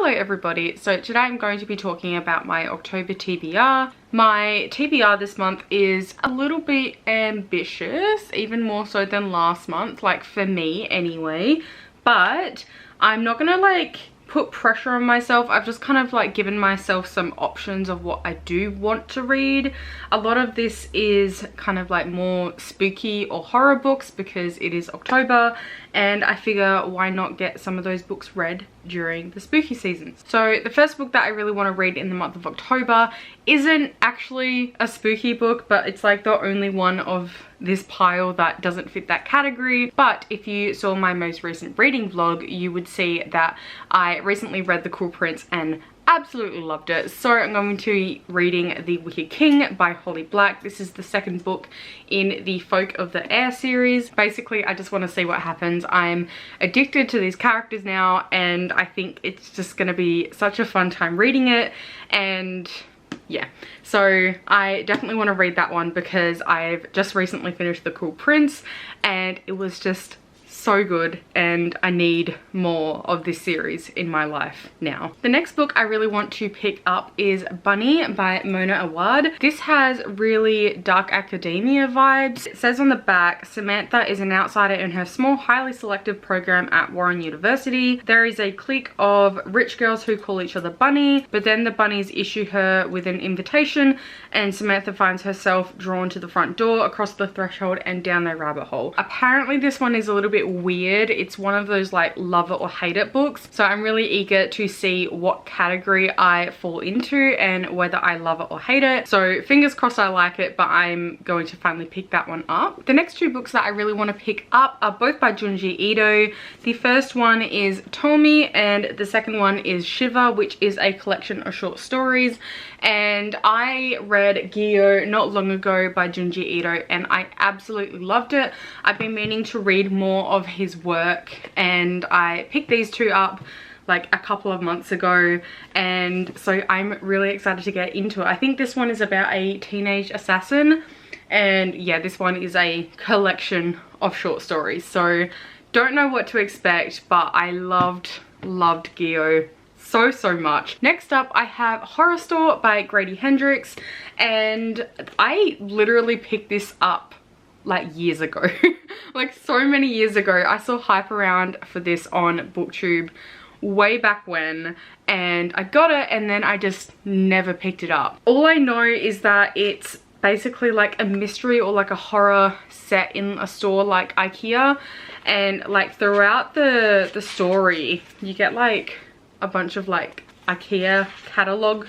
Hello everybody, so today I'm going to be talking about my October TBR. My TBR this month is a little bit ambitious, even more so than last month, like for me anyway, but I'm not gonna like put pressure on myself. I've just kind of like given myself some options of what I do want to read. A lot of this is kind of like more spooky or horror books because it is October and I figure why not get some of those books read during the spooky seasons. So the first book that I really want to read in the month of October isn't actually a spooky book, but it's like the only one of this pile that doesn't fit that category. But if you saw my most recent reading vlog, you would see that I recently read The Cruel Prince and absolutely loved it. So I'm going to be reading The Wicked King by Holly Black. This is the second book in the Folk of the Air series. Basically, I just want to see what happens. I'm addicted to these characters now and I think it's just going to be such a fun time reading it. And yeah, so I definitely want to read that one because I've just recently finished The Cruel Prince and it was just so good and I need more of this series in my life now. The next book I really want to pick up is Bunny by Mona Awad. This has really dark academia vibes. It says on the back, Samantha is an outsider in her small, highly selective program at Warren University. There is a clique of rich girls who call each other Bunny, but then the bunnies issue her with an invitation and Samantha finds herself drawn to the front door, across the threshold and down their rabbit hole. Apparently this one is a little bit weird. It's one of those like love it or hate it books, so I'm really eager to see what category I fall into and whether I love it or hate it. So fingers crossed I like it, but I'm going to finally pick that one up. The next two books that I really want to pick up are both by Junji Ito. The first one is Tomi and the second one is Shiva, which is a collection of short stories, and I read Gyo not long ago by Junji Ito and I absolutely loved it. I've been meaning to read more of his work and I picked these two up like a couple of months ago, and so I'm really excited to get into it. I think this one is about a teenage assassin, and yeah, this one is a collection of short stories, so don't know what to expect, but I loved Gyo so much. Next up I have Horror Store by Grady Hendrix, and I literally picked this up like years ago like so many years ago. I saw hype around for this on BookTube way back when and I got it and then I just never picked it up. All I know is that it's basically like a mystery or like a horror set in a store like IKEA, and like throughout the story you get like a bunch of like IKEA catalog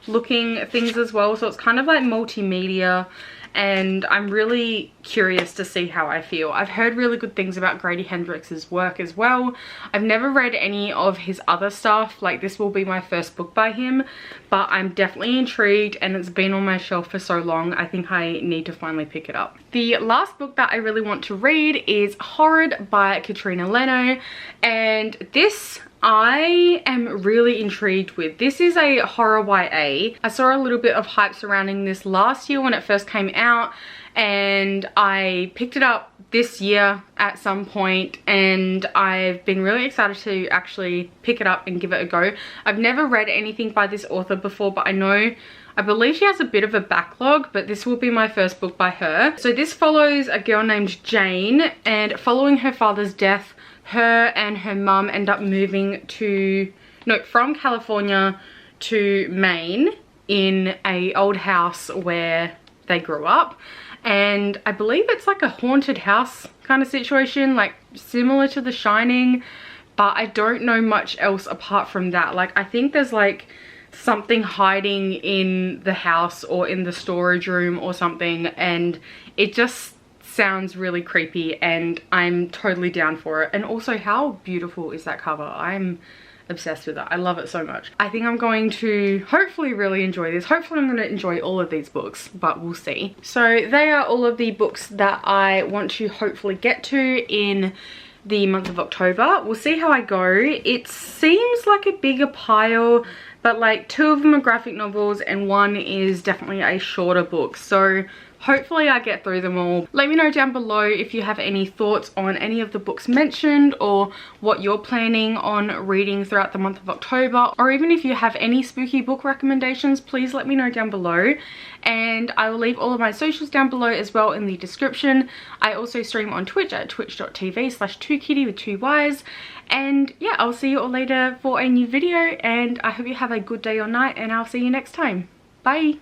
looking things as well, so it's kind of like multimedia and I'm really curious to see how I feel. I've heard really good things about Grady Hendrix's work as well. I've never read any of his other stuff, like this will be my first book by him, but I'm definitely intrigued and it's been on my shelf for so long. I think I need to finally pick it up. The last book that I really want to read is Horrid by Katrina Leno, and this I am really intrigued with. This is a horror YA. I saw a little bit of hype surrounding this last year when it first came out and I picked it up this year at some point and I've been really excited to actually pick it up and give it a go. I've never read anything by this author before, but I believe she has a bit of a backlog, but this will be my first book by her. So this follows a girl named Jane, and following her father's death, her and her mum end up moving from California to Maine in a old house where they grew up, and I believe it's like a haunted house kind of situation, like similar to The Shining, but I don't know much else apart from that. Like I think there's like something hiding in the house or in the storage room or something, and it just sounds really creepy and I'm totally down for it. And also, how beautiful is that cover? I'm obsessed with it. I love it so much. I think I'm going to hopefully really enjoy this. Hopefully I'm going to enjoy all of these books, but we'll see. So they are all of the books that I want to hopefully get to in the month of October. We'll see how I go. It seems like a bigger pile, but like two of them are graphic novels and one is definitely a shorter book, so Hopefully I get through them all. Let me know down below if you have any thoughts on any of the books mentioned, or what you're planning on reading throughout the month of October, or even if you have any spooky book recommendations, please let me know down below. And I will leave all of my socials down below as well in the description. I also stream on Twitch at twitch.tv/2kitty with 2 Ys. And yeah, I'll see you all later for a new video, and I hope you have a good day or night, and I'll see you next time. Bye!